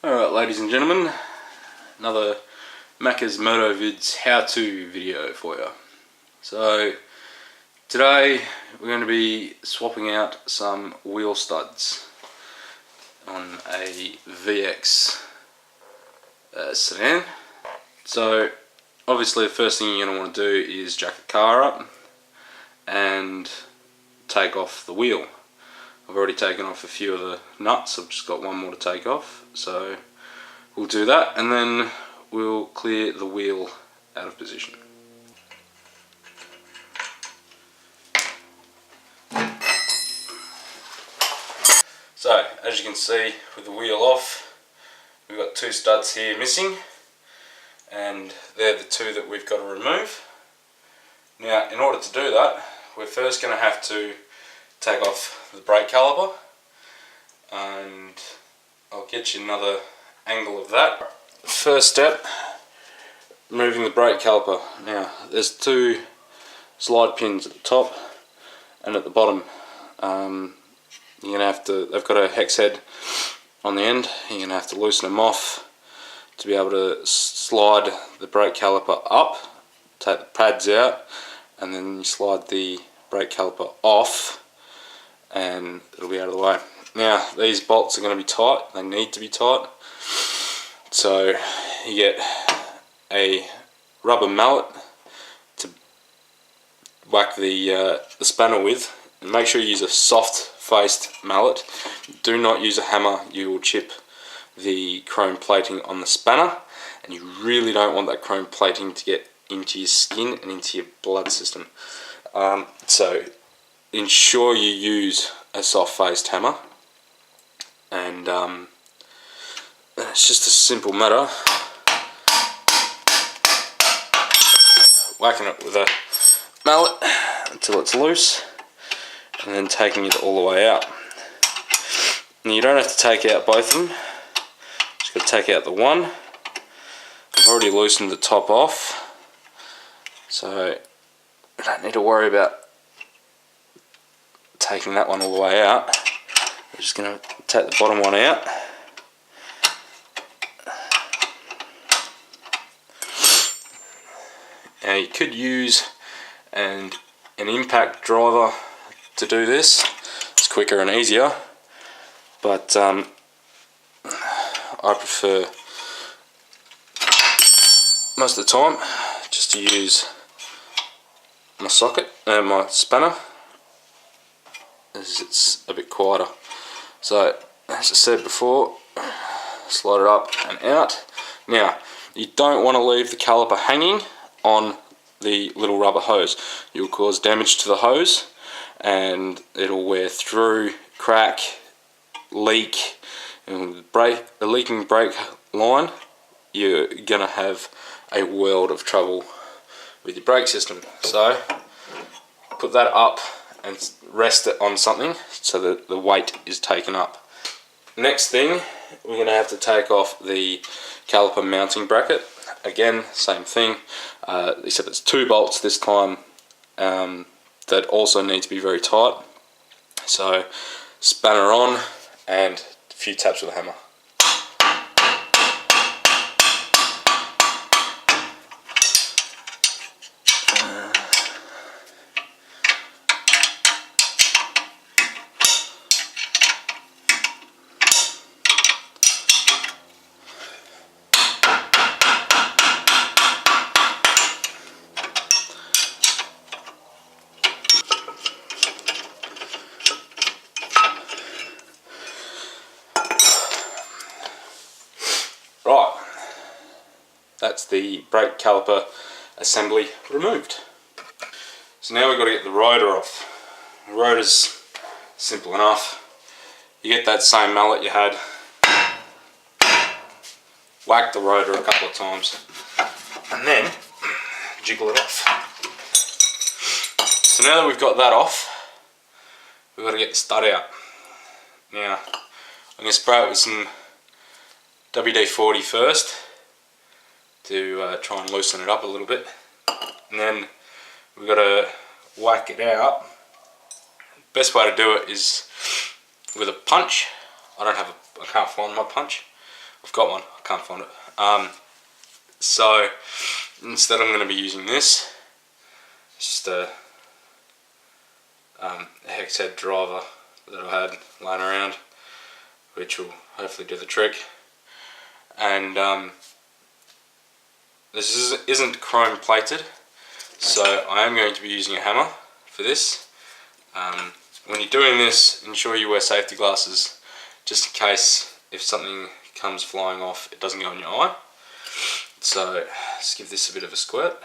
Alright, ladies and gentlemen, another Macca Motovids how-to video for you. So today we're going to be swapping out some wheel studs on a VX sedan. So obviously the first thing you're going to want to do is jack the car up and take off the wheel. I've already taken off a few of the nuts, I've just got one more to take off, so we'll do that and then we'll clear the wheel out of position. So as you can see, with the wheel off, we've got two studs here missing, and they're the two that we've got to remove. Now in order to do that, we're first going to have to take off the brake caliper, and I'll get you another angle of that. First step, removing the brake caliper. Now there's two slide pins at the top and at the bottom. You're gonna have to, they've got a hex head on the end. You're gonna have to loosen them off to be able to slide the brake caliper up, take the pads out, and then you slide the brake caliper off and it'll be out of the way. Now these bolts are going to be tight, they need to be tight, so you get a rubber mallet to whack the spanner with, and make sure you use a soft faced mallet. Do not use a hammer, you will chip the chrome plating on the spanner, and you really don't want that chrome plating to get into your skin and into your blood system. So ensure you use a soft faced hammer, and it's just a simple matter whacking it with a mallet until it's loose and then taking it all the way out. Now you don't have to take out both of them, just got to take out the one. I've already loosened the top off, so I don't need to worry about taking that one all the way out. I'm just going to take the bottom one out. Now you could use an impact driver to do this. It's quicker and easier, but I prefer most of the time just to use my socket and my spanner, as it's a bit quieter. So as I said before, slide it up and out. Now you don't want to leave the caliper hanging on the little rubber hose. You'll cause damage to the hose and it'll wear through, crack, leak, and the leaking brake line, you're gonna have a world of trouble with your brake system. So put that up and rest it on something so that the weight is taken up. Next thing, we're going to have to take off the caliper mounting bracket. Again, same thing, except it's two bolts this time that also need to be very tight. So spanner on and a few taps with a hammer. Right, that's the brake caliper assembly removed. So now we've got to get the rotor off. The rotor's simple enough. You get that same mallet you had, whack the rotor a couple of times, and then jiggle it off. So now that we've got that off, we've got to get the stud out. Now I'm going to spray it with some WD-40 first to try and loosen it up a little bit, and then we've got to whack it out. Best way to do it is with a punch. I can't find my punch. I've got one, I can't find it. So instead I'm going to be using this. It's just a hex head driver that I had laying around, which will hopefully do the trick. And this isn't chrome plated, so I am going to be using a hammer for this. When you're doing this, ensure you wear safety glasses, just in case if something comes flying off, it doesn't go in your eye. So let's give this a bit of a squirt.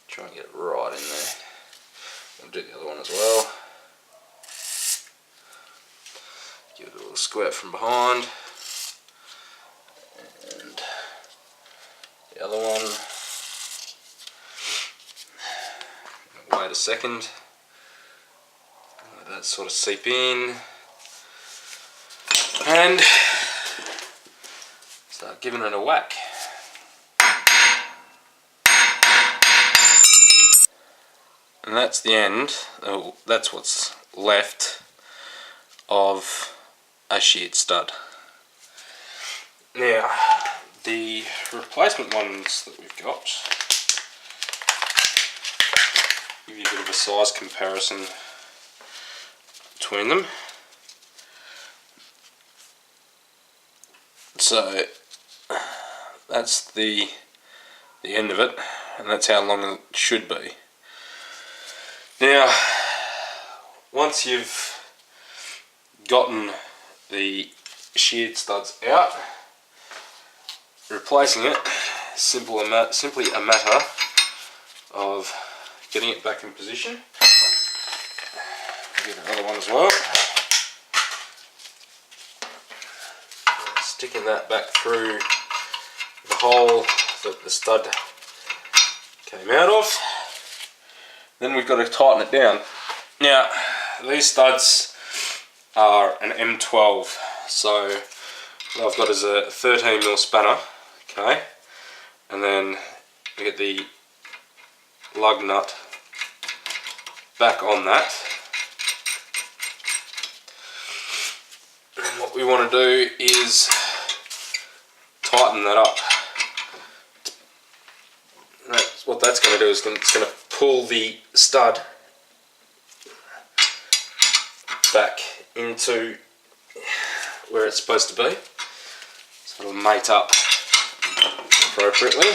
Try and get it right in there. I'll do the other one as well. Give it a little squirt from behind. And the other one. Wait a second. Let that sort of seep in. And start giving it a whack. And that's the end. That's what's left of a sheared stud. Now, the replacement ones that we've got, give you a bit of a size comparison between them. So that's the end of it, and that's how long it should be. Now, once you've gotten the sheared studs out, replacing it is simply a matter of getting it back in position. I'll get another one as well. Sticking that back through the hole that the stud came out of. Then we've got to tighten it down. Now, these studs are an M12, so what I've got is a 13mm spanner, okay, and then we get the lug nut back on that. And what we want to do is tighten that up. What that's going to do is it's going to pull the stud back into where it's supposed to be, so it'll mate up appropriately.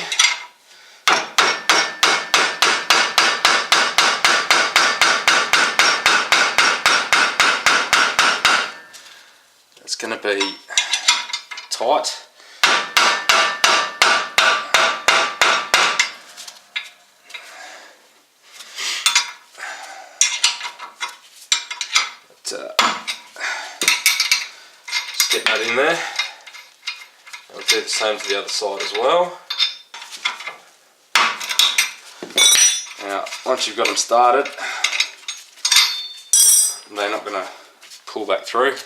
It's going to be tight. Just get that in there. I'll do the same to the other side as well. Now, once you've got them started, they're not going to pull back through.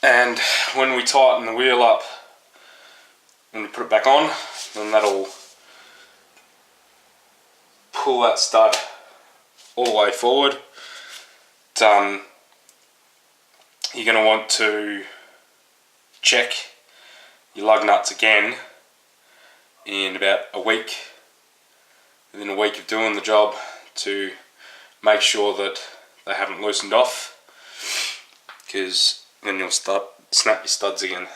And when we tighten the wheel up, when we put it back on, then that'll pull that stud all the way forward. You're going to want to check your lug nuts again in about a week, within a week of doing the job, to make sure that they haven't loosened off, because then you'll snap your studs again.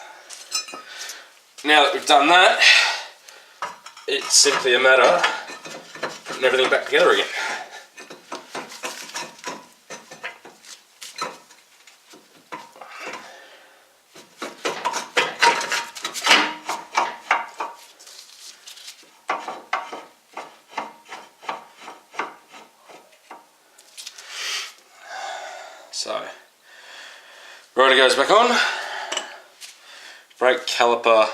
Now that we've done that, it's simply a matter of putting everything back together again. So, rotor goes back on, brake caliper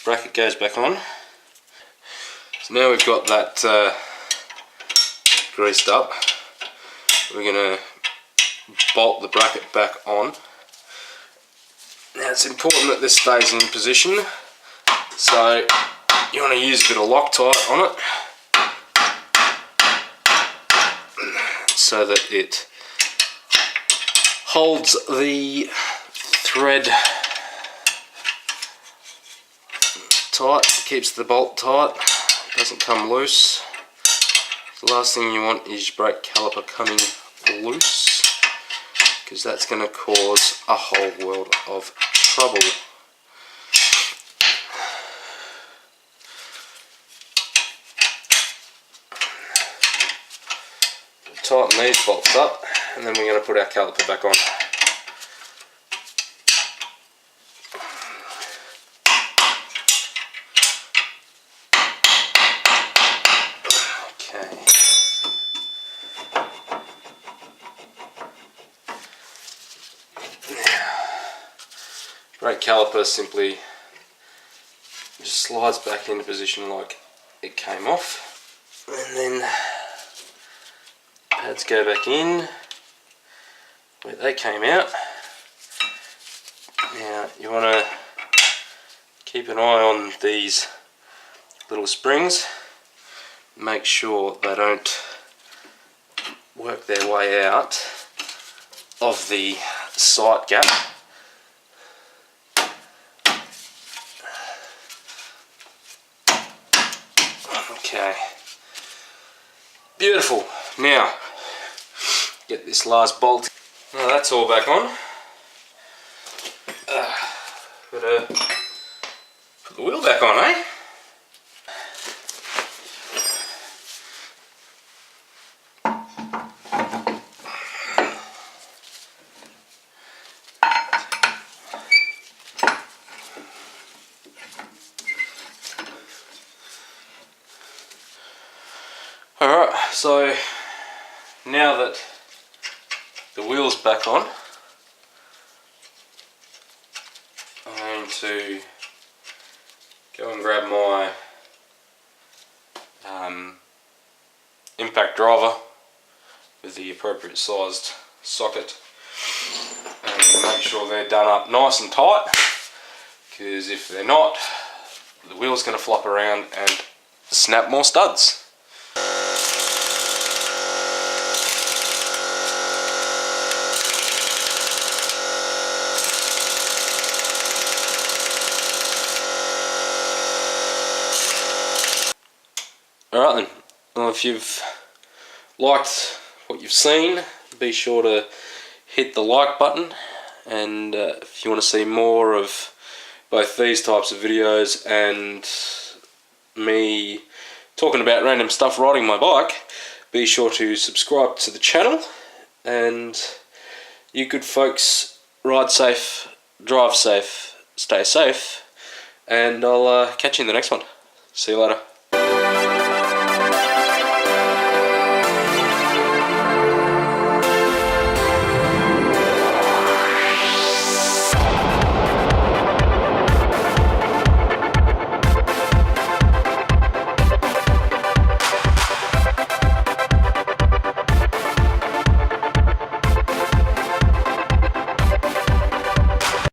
bracket goes back on. So now we've got that greased up, we're going to bolt the bracket back on. Now it's important that this stays in position, so you want to use a bit of Loctite on it, so that it holds the thread tight, keeps the bolt tight, doesn't come loose. The last thing you want is your brake caliper coming loose, because that's going to cause a whole world of trouble. Tighten these bolts up, and then we're going to put our caliper back on. Okay. Now, brake caliper simply just slides back into position like it came off, and then pads go back in where they came out. Now you want to keep an eye on these little springs, make sure they don't work their way out of the sight gap. Okay, beautiful. Now get this last bolt. Now that's all back on. Gotta put the wheel back on, eh? Alright, so now that the wheel's back on, I'm going to go and grab my impact driver with the appropriate sized socket and make sure they're done up nice and tight, because if they're not, the wheel's going to flop around and snap more studs. Alright then, well, if you've liked what you've seen, be sure to hit the like button, and if you want to see more of both these types of videos and me talking about random stuff riding my bike, be sure to subscribe to the channel. And you good folks, ride safe, drive safe, stay safe, and I'll catch you in the next one. See you later.